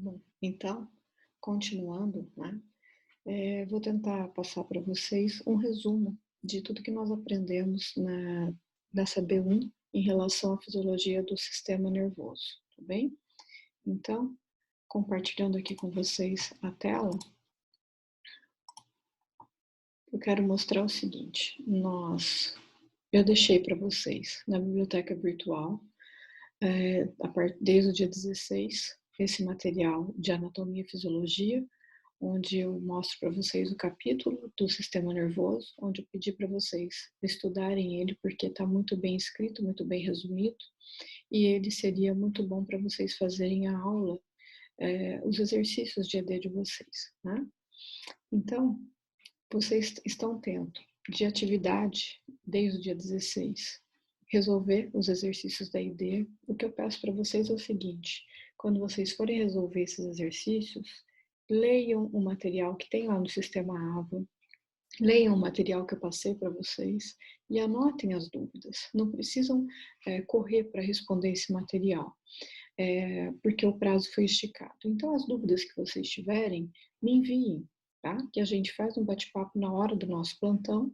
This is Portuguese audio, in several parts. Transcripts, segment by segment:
Bom, então, continuando, né, vou tentar passar para vocês um resumo de tudo que nós aprendemos nessa B1 em relação à fisiologia do sistema nervoso, tá bem? Então, compartilhando aqui com vocês a tela, eu quero mostrar o seguinte: eu deixei para vocês na biblioteca virtual, desde o dia 16, esse material de anatomia e fisiologia, onde eu mostro para vocês o capítulo do sistema nervoso, onde eu pedi para vocês estudarem ele, porque está muito bem escrito, muito bem resumido, e ele seria muito bom para vocês fazerem a aula, os exercícios de ED de vocês, né? Então, vocês estão tendo de atividade, desde o dia 16, resolver os exercícios da ID. O que eu peço para vocês é o seguinte: quando vocês forem resolver esses exercícios, leiam o material que tem lá no Sistema AVA, leiam o material que eu passei para vocês e anotem as dúvidas. Não precisam correr para responder esse material, porque o prazo foi esticado. Então, as dúvidas que vocês tiverem, me enviem, tá? Que a gente faz um bate-papo na hora do nosso plantão,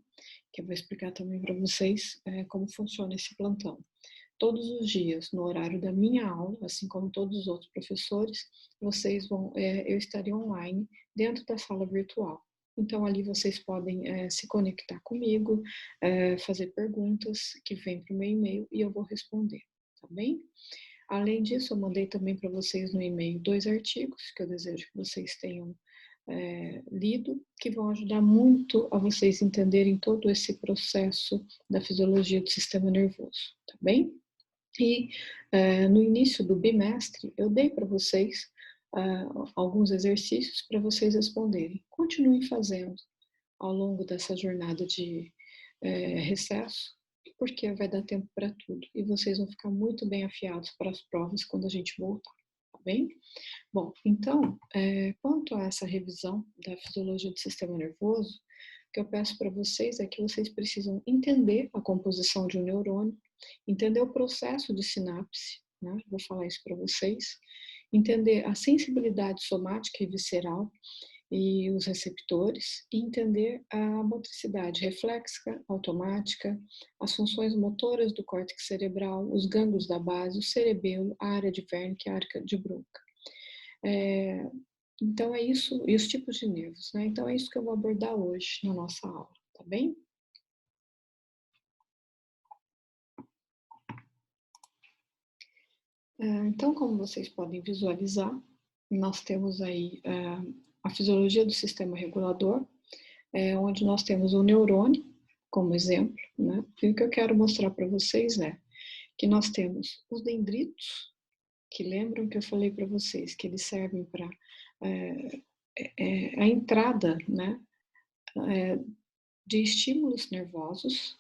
que eu vou explicar também para vocês como funciona esse plantão. Todos os dias, no horário da minha aula, assim como todos os outros professores, eu estarei online dentro da sala virtual. Então, ali vocês podem se conectar comigo, fazer perguntas que vêm para o meu e-mail e eu vou responder, tá bem? Além disso, eu mandei também para vocês no e-mail 2 artigos que eu desejo que vocês tenham lido, que vão ajudar muito a vocês entenderem todo esse processo da fisiologia do sistema nervoso, tá bem? E no início do bimestre, eu dei para vocês alguns exercícios para vocês responderem. Continuem fazendo ao longo dessa jornada de recesso, porque vai dar tempo para tudo. E vocês vão ficar muito bem afiados para as provas quando a gente voltar, tá bem? Bom, então, quanto a essa revisão da fisiologia do sistema nervoso, o que eu peço para vocês é que vocês precisam entender a composição de um neurônio, entender o processo de sinapse, né? Vou falar isso para vocês, entender a sensibilidade somática e visceral e os receptores, e entender a motricidade reflexa, automática, as funções motoras do córtex cerebral, os gânglios da base, o cerebelo, a área de Wernicke e a área de Broca. Então é isso, e os tipos de nervos, né? Então é isso que eu vou abordar hoje na nossa aula, tá bem? Então, como vocês podem visualizar, nós temos aí a fisiologia do sistema regulador, onde nós temos o neurônio como exemplo, né? E o que eu quero mostrar para vocês é que nós temos os dendritos, que lembram que eu falei para vocês que eles servem para a entrada, né, de estímulos nervosos,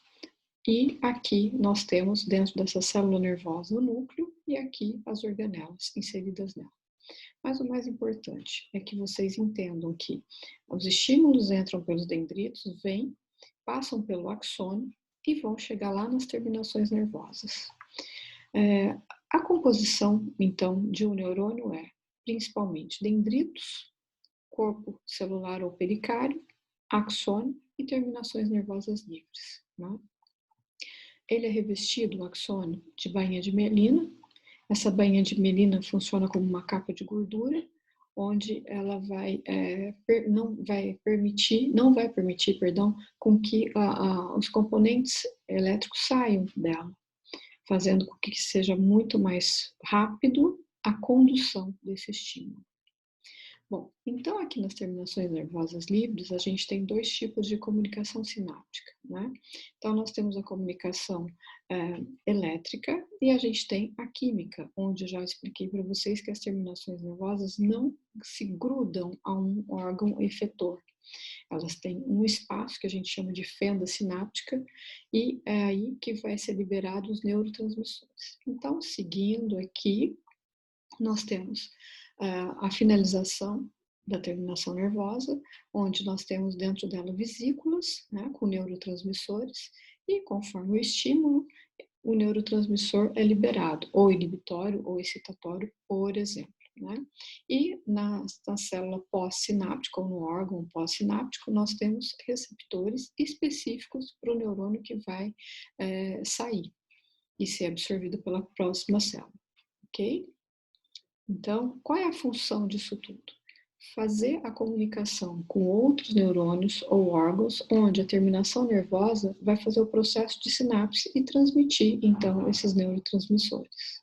e aqui nós temos dentro dessa célula nervosa o núcleo e aqui as organelas inseridas nela. Mas o mais importante é que vocês entendam que os estímulos entram pelos dendritos, vêm, passam pelo axônio e vão chegar lá nas terminações nervosas. A composição, então, de um neurônio é principalmente dendritos, corpo celular ou pericário, axônio e terminações nervosas livres, né? Ele é revestido, o axônio, de bainha de mielina. Essa bainha de mielina funciona como uma capa de gordura, onde ela não vai permitir, com que os componentes elétricos saiam dela, fazendo com que seja muito mais rápido a condução desse estímulo. Bom, então aqui nas terminações nervosas livres, a gente tem dois tipos de comunicação sináptica, né? Então nós temos a comunicação elétrica e a gente tem a química, onde eu já expliquei para vocês que as terminações nervosas não se grudam a um órgão efetor. Elas têm um espaço que a gente chama de fenda sináptica e é aí que vai ser liberado os neurotransmissores. Então, seguindo aqui, nós temos a finalização da terminação nervosa, onde nós temos dentro dela vesículas, né, com neurotransmissores, e conforme o estímulo, o neurotransmissor é liberado, ou inibitório ou excitatório, por exemplo. né? E na célula pós-sináptica, ou no órgão pós-sináptico, nós temos receptores específicos para o neurônio que vai sair e ser absorvido pela próxima célula, ok? Então, qual é a função disso tudo? Fazer a comunicação com outros neurônios ou órgãos, onde a terminação nervosa vai fazer o processo de sinapse e transmitir, então, esses neurotransmissores.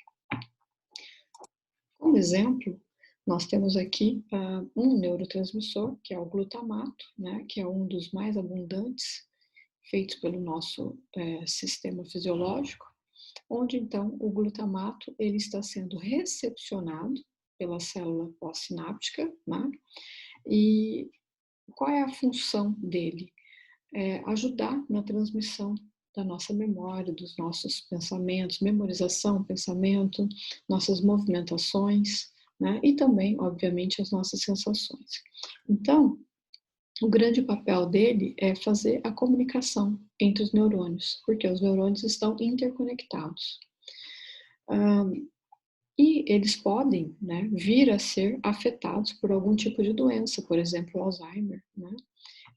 Como exemplo, nós temos aqui um neurotransmissor, que é o glutamato, né, que é um dos mais abundantes, feitos pelo nosso sistema fisiológico, onde, então, o glutamato ele está sendo recepcionado pela célula pós-sináptica, né? E qual é a função dele? Ajudar na transmissão da nossa memória, dos nossos pensamentos, memorização, pensamento, nossas movimentações, né? E também, obviamente, as nossas sensações. Então, o grande papel dele é fazer a comunicação entre os neurônios, porque os neurônios estão interconectados. E eles podem, né, vir a ser afetados por algum tipo de doença, por exemplo, Alzheimer, né,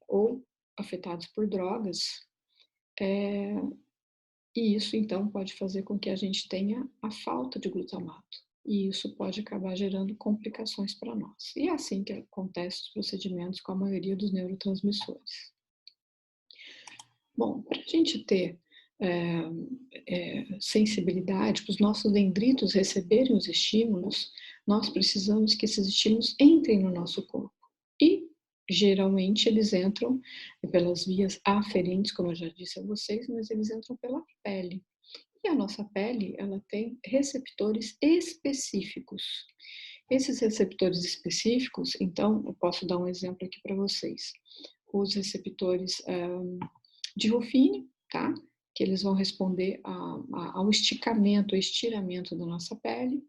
ou afetados por drogas. E isso, então, pode fazer com que a gente tenha a falta de glutamato. E isso pode acabar gerando complicações para nós. E é assim que acontece os procedimentos com a maioria dos neurotransmissores. Bom, para a gente ter sensibilidade, para os nossos dendritos receberem os estímulos, nós precisamos que esses estímulos entrem no nosso corpo. E, geralmente, eles entram pelas vias aferentes, como eu já disse a vocês, mas eles entram pela pele. E a nossa pele, ela tem receptores específicos. Esses receptores específicos, então, eu posso dar um exemplo aqui para vocês. Os receptores de Ruffini, tá? Que eles vão responder ao esticamento, ao estiramento da nossa pele.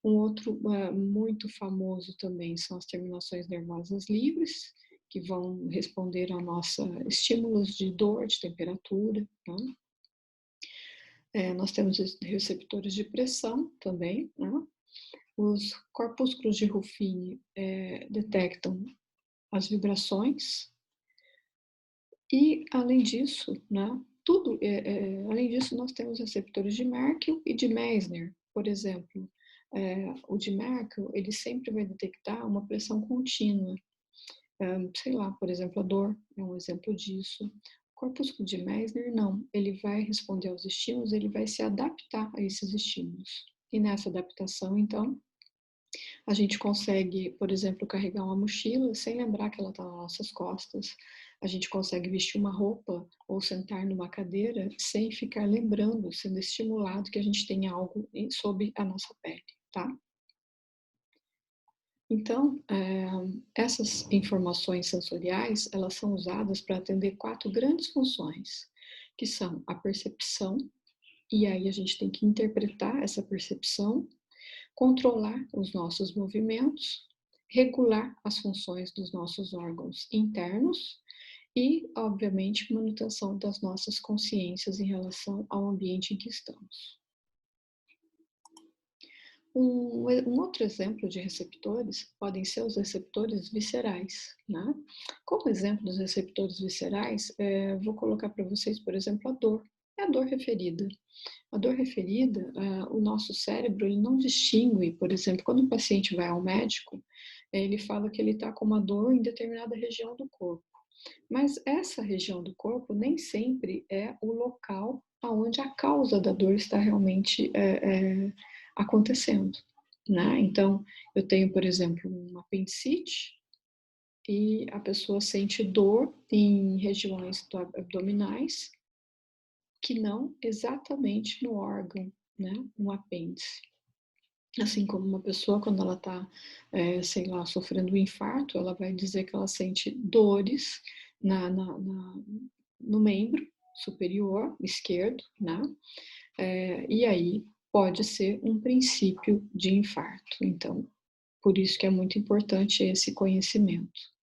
Um outro muito famoso também são as terminações nervosas livres, que vão responder a nossos estímulos de dor, de temperatura. Tá? Nós temos receptores de pressão também. Né? Os corpúsculos de Ruffini detectam as vibrações. E, além disso, né, além disso, nós temos receptores de Merkel e de Meissner. Por exemplo, o de Merkel, ele sempre vai detectar uma pressão contínua. Sei lá, por exemplo, a dor é um exemplo disso. O corpúsculo de Meissner, não. Ele vai responder aos estímulos, ele vai se adaptar a esses estímulos. E nessa adaptação, então, a gente consegue, por exemplo, carregar uma mochila sem lembrar que ela está nas nossas costas. A gente consegue vestir uma roupa ou sentar numa cadeira sem ficar lembrando, sendo estimulado que a gente tem algo sob a nossa pele, tá? Então, essas informações sensoriais, elas são usadas para atender 4 grandes funções, que são a percepção, e aí a gente tem que interpretar essa percepção, controlar os nossos movimentos, regular as funções dos nossos órgãos internos e, obviamente, manutenção das nossas consciências em relação ao ambiente em que estamos. Um outro exemplo de receptores podem ser os receptores viscerais. Né? Como exemplo dos receptores viscerais, vou colocar para vocês, por exemplo, a dor. É a dor referida. A dor referida, o nosso cérebro ele não distingue, por exemplo, quando o paciente vai ao médico, ele fala que ele está com uma dor em determinada região do corpo. Mas essa região do corpo nem sempre é o local onde a causa da dor está realmente acontecendo. Né? Então, eu tenho, por exemplo, uma apendicite e a pessoa sente dor em regiões abdominais que não exatamente no órgão, né, no apêndice. Assim como uma pessoa, quando ela está, sei lá, sofrendo um infarto, ela vai dizer que ela sente dores no membro superior esquerdo, né? E aí pode ser um princípio de infarto. Então, por isso que é muito importante esse conhecimento.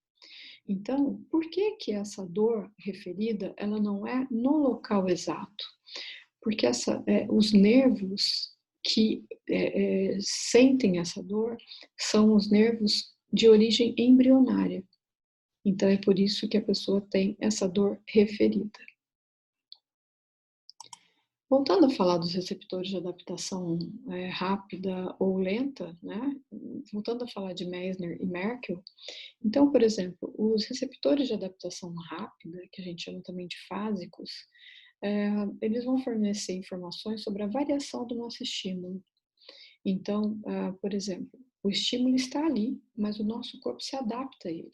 Então, por que essa dor referida, ela não é no local exato? Porque os nervos, que sentem essa dor são os nervos de origem embrionária. Então, é por isso que a pessoa tem essa dor referida. Voltando a falar dos receptores de adaptação rápida ou lenta, né? Voltando a falar de Meissner e Merkel, então, por exemplo, os receptores de adaptação rápida, que a gente chama também de fásicos, eles vão fornecer informações sobre a variação do nosso estímulo. Então, por exemplo, o estímulo está ali, mas o nosso corpo se adapta a ele.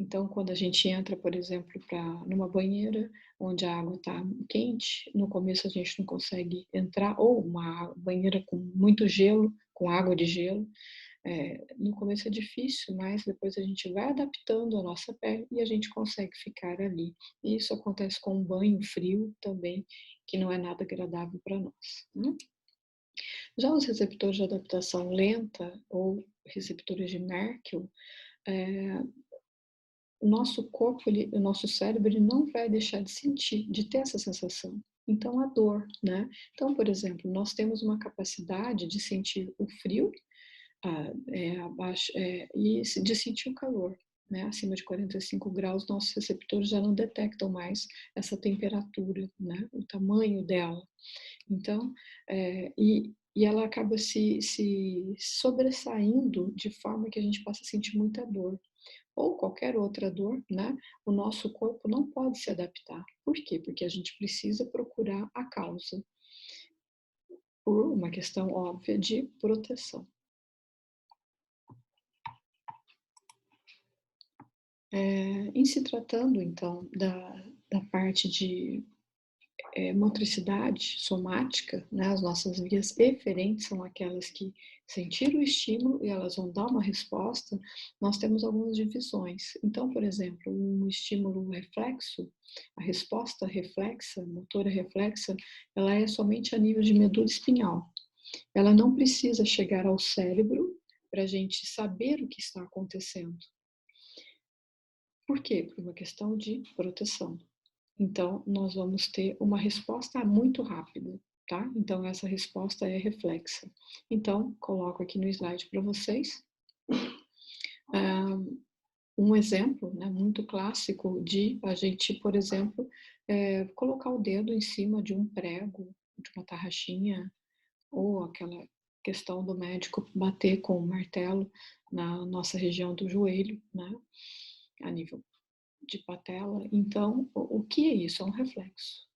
Então, quando a gente entra, por exemplo, numa banheira onde a água está quente, no começo a gente não consegue entrar, ou uma banheira com muito gelo, com água de gelo, no começo é difícil, mas depois a gente vai adaptando a nossa pele e a gente consegue ficar ali. E isso acontece com um banho frio também, que não é nada agradável para nós, né? Já os receptores de adaptação lenta ou receptores de Merkel, o nosso corpo, o nosso cérebro, ele não vai deixar de sentir, de ter essa sensação. Então, a dor, né? Então, por exemplo, nós temos uma capacidade de sentir o frio e de sentir o calor. Né? Acima de 45 graus, nossos receptores já não detectam mais essa temperatura, né? O tamanho dela. Então, e ela acaba se sobressaindo de forma que a gente possa sentir muita dor. Ou qualquer outra dor, né? O nosso corpo não pode se adaptar. Por quê? Porque a gente precisa procurar a causa, por uma questão óbvia de proteção. Em se tratando, então, da parte de motricidade somática, né, as nossas vias eferentes são aquelas que sentiram o estímulo e elas vão dar uma resposta, nós temos algumas divisões. Então, por exemplo, um estímulo reflexo, a resposta reflexa, motora reflexa, ela é somente a nível de medula espinhal. Ela não precisa chegar ao cérebro para a gente saber o que está acontecendo. Por quê? Por uma questão de proteção. Então, nós vamos ter uma resposta muito rápida, tá? Então, essa resposta é reflexa. Então, coloco aqui no slide para vocês um exemplo, né, muito clássico de a gente, por exemplo, colocar o dedo em cima de um prego, de uma tarraxinha, ou aquela questão do médico bater com o martelo na nossa região do joelho, né, a nível de patela. Então, o que é isso? É um reflexo.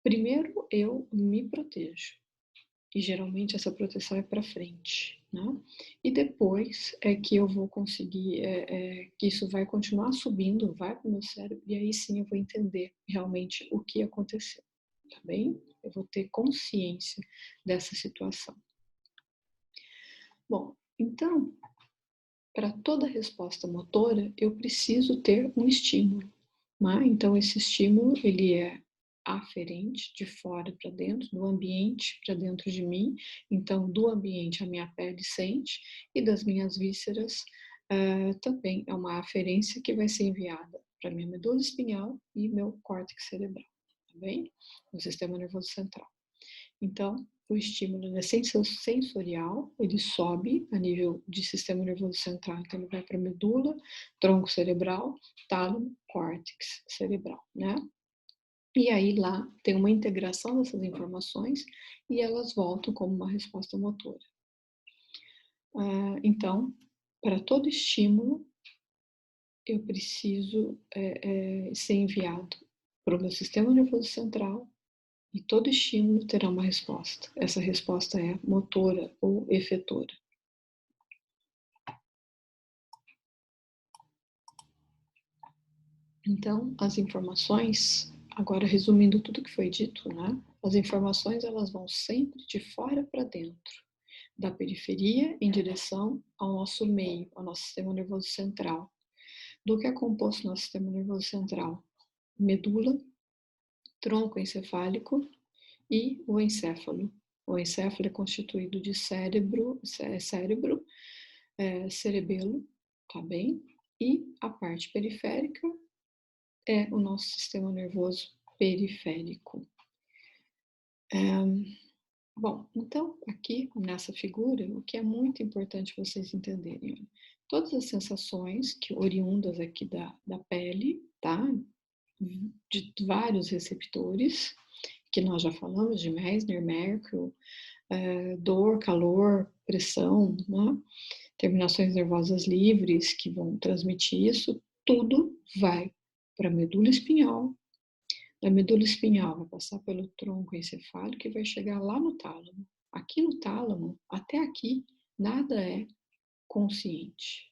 Primeiro eu me protejo, e geralmente essa proteção é para frente, né? E depois é que eu vou conseguir, que isso vai continuar subindo, vai para o meu cérebro, e aí sim eu vou entender realmente o que aconteceu, tá bem? Eu vou ter consciência dessa situação. Bom, então, para toda resposta motora, eu preciso ter um estímulo, né? Então, esse estímulo, ele é aferente, de fora para dentro, do ambiente para dentro de mim. Então, do ambiente a minha pele sente e das minhas vísceras também é uma aferência que vai ser enviada para minha medula espinhal e meu córtex cerebral, tá bem? O sistema nervoso central. Então, o estímulo é sensorial, ele sobe a nível de sistema nervoso central, então ele vai para a medula, tronco cerebral, tálamo, córtex cerebral, né? E aí lá tem uma integração dessas informações e elas voltam como uma resposta motora. Então, para todo estímulo, eu preciso ser enviado para o meu sistema nervoso central e todo estímulo terá uma resposta. Essa resposta é motora ou efetora. Então, as informações, agora resumindo tudo que foi dito, né? As informações elas vão sempre de fora para dentro, da periferia em direção ao nosso meio, ao nosso sistema nervoso central. Do que é composto nosso sistema nervoso central? Medula, tronco encefálico e o encéfalo. O encéfalo é constituído de cérebro, cerebelo, tá bem? E a parte periférica é o nosso sistema nervoso periférico. Bom, então aqui nessa figura, o que é muito importante vocês entenderem, olha, todas as sensações que oriundas aqui da pele, tá? De vários receptores, que nós já falamos, de Meissner, Merkel, dor, calor, pressão, né? Terminações nervosas livres que vão transmitir isso, tudo vai para a medula espinhal. Da medula espinhal vai passar pelo tronco encefálico e vai chegar lá no tálamo. Aqui no tálamo, até aqui, nada é consciente.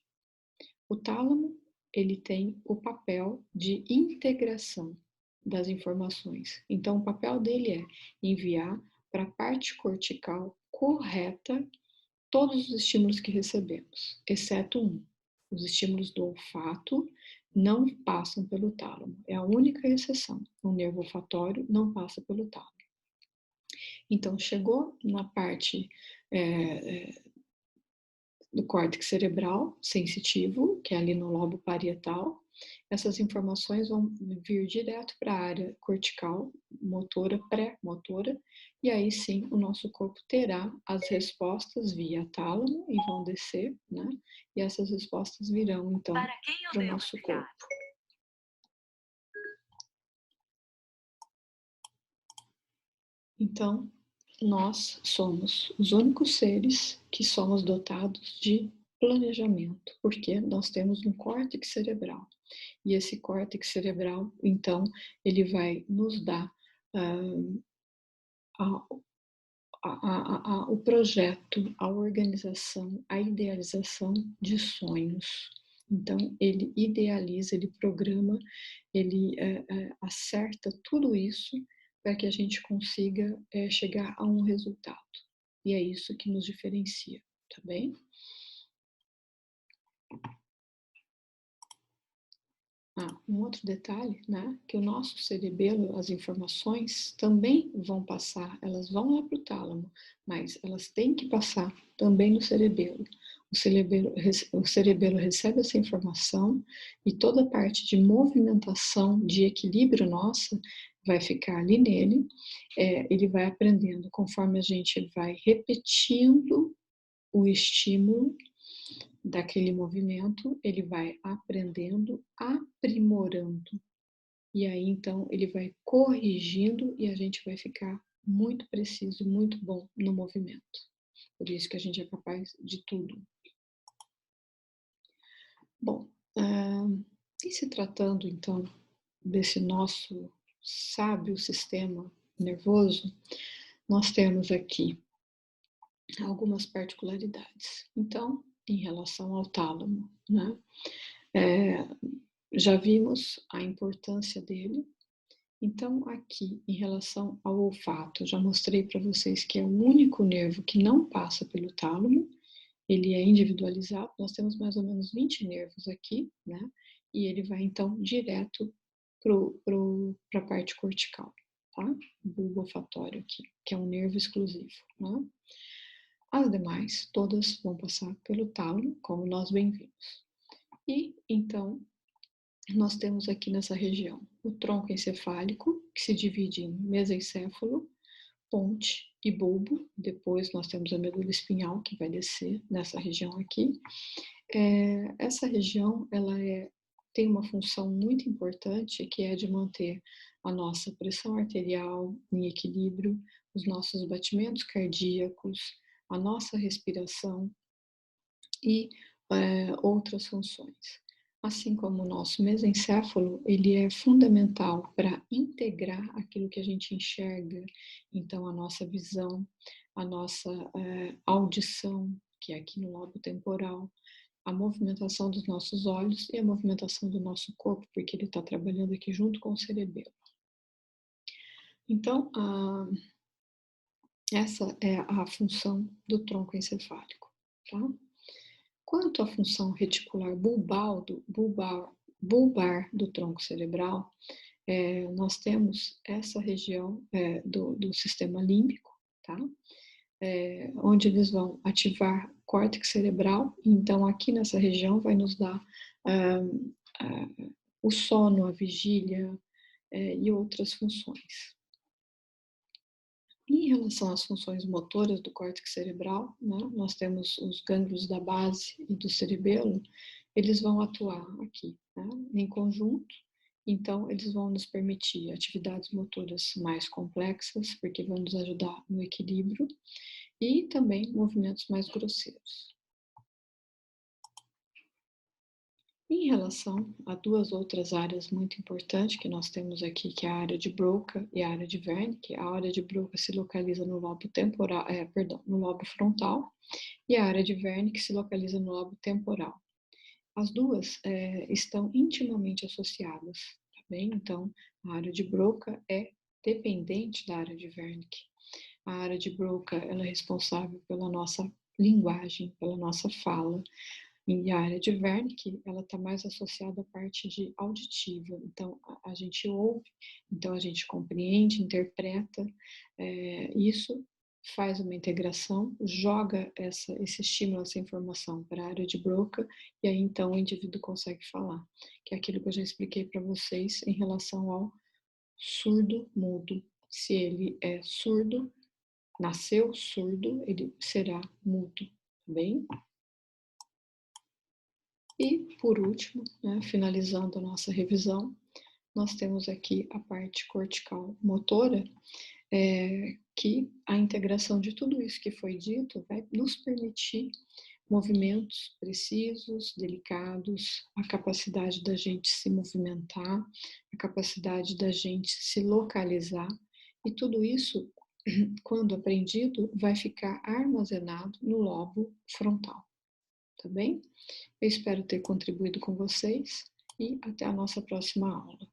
O tálamo, ele tem o papel de integração das informações. Então, o papel dele é enviar para a parte cortical correta todos os estímulos que recebemos, exceto um. Os estímulos do olfato não passam pelo tálamo. É a única exceção. O nervo olfatório não passa pelo tálamo. Então, chegou na parte do córtex cerebral sensitivo, que é ali no lobo parietal, essas informações vão vir direto para a área cortical, motora, pré-motora, e aí sim o nosso corpo terá as respostas via tálamo e vão descer, né? E essas respostas virão então para o nosso corpo. Então, nós somos os únicos seres que somos dotados de planejamento, porque nós temos um córtex cerebral. E esse córtex cerebral, então, ele vai nos dar o projeto, a organização, a idealização de sonhos. Então, ele idealiza, ele programa, ele acerta tudo isso para que a gente consiga chegar a um resultado. E é isso que nos diferencia, tá bem? Um outro detalhe, né, que o nosso cerebelo, as informações também vão passar, elas vão lá para o tálamo, mas elas têm que passar também no cerebelo. O cerebelo recebe essa informação e toda a parte de movimentação, de equilíbrio nossa, vai ficar ali nele. Ele vai aprendendo conforme a gente vai repetindo o estímulo daquele movimento, ele vai aprendendo, aprimorando. E aí, então, ele vai corrigindo e a gente vai ficar muito preciso, muito bom no movimento. Por isso que a gente é capaz de tudo. Bom, e se tratando, então, desse nosso sábio sistema nervoso, nós temos aqui algumas particularidades. Então, em relação ao tálamo, né? Já vimos a importância dele. Então, aqui, em relação ao olfato, já mostrei para vocês que é o único nervo que não passa pelo tálamo, ele é individualizado, nós temos mais ou menos 20 nervos aqui, né? E ele vai, então, direto para a parte cortical, tá? O bulbo olfatório aqui, que é um nervo exclusivo, né? As demais, todas vão passar pelo tálamo, como nós bem vimos. E, então, nós temos aqui nessa região o tronco encefálico, que se divide em mesencéfalo, ponte e bulbo. Depois nós temos a medula espinhal, que vai descer nessa região aqui. Essa região, ela tem uma função muito importante, que é de manter a nossa pressão arterial em equilíbrio, os nossos batimentos cardíacos, a nossa respiração e outras funções. Assim como o nosso mesencéfalo, ele é fundamental para integrar aquilo que a gente enxerga, então a nossa visão, a nossa audição, que é aqui no lobo temporal, a movimentação dos nossos olhos e a movimentação do nosso corpo, porque ele está trabalhando aqui junto com o cerebelo. Então, essa é a função do tronco encefálico, tá? Quanto à função reticular bulbar do tronco cerebral, nós temos essa região do sistema límbico, tá? Onde eles vão ativar o córtex cerebral, então aqui nessa região vai nos dar o sono, a vigília e outras funções. Em relação às funções motoras do córtex cerebral, né, nós temos os gânglios da base e do cerebelo, eles vão atuar aqui, né, em conjunto, então eles vão nos permitir atividades motoras mais complexas, porque vão nos ajudar no equilíbrio, e também movimentos mais grosseiros. Em relação a duas outras áreas muito importantes que nós temos aqui, que é a área de Broca e a área de Wernicke, a área de Broca se localiza no lobo temporal, no lobo frontal, e a área de Wernicke se localiza no lobo temporal. As duas estão intimamente associadas, tá bem? Então, a área de Broca é dependente da área de Wernicke. A área de Broca, ela é responsável pela nossa linguagem, pela nossa fala, e a área de Wernicke, ela está mais associada à parte de auditiva. Então, a gente ouve, então a gente compreende, interpreta, isso faz uma integração, joga esse estímulo, essa informação para a área de Broca, e aí então o indivíduo consegue falar, que é aquilo que eu já expliquei para vocês em relação ao surdo-mudo. Se ele é surdo, nasceu surdo, ele será mudo, tá bem? E, por último, né, finalizando a nossa revisão, nós temos aqui a parte cortical motora, que a integração de tudo isso que foi dito vai nos permitir movimentos precisos, delicados, a capacidade da gente se movimentar, a capacidade da gente se localizar, e tudo isso, quando aprendido, vai ficar armazenado no lobo frontal, tá bem? Eu espero ter contribuído com vocês e até a nossa próxima aula.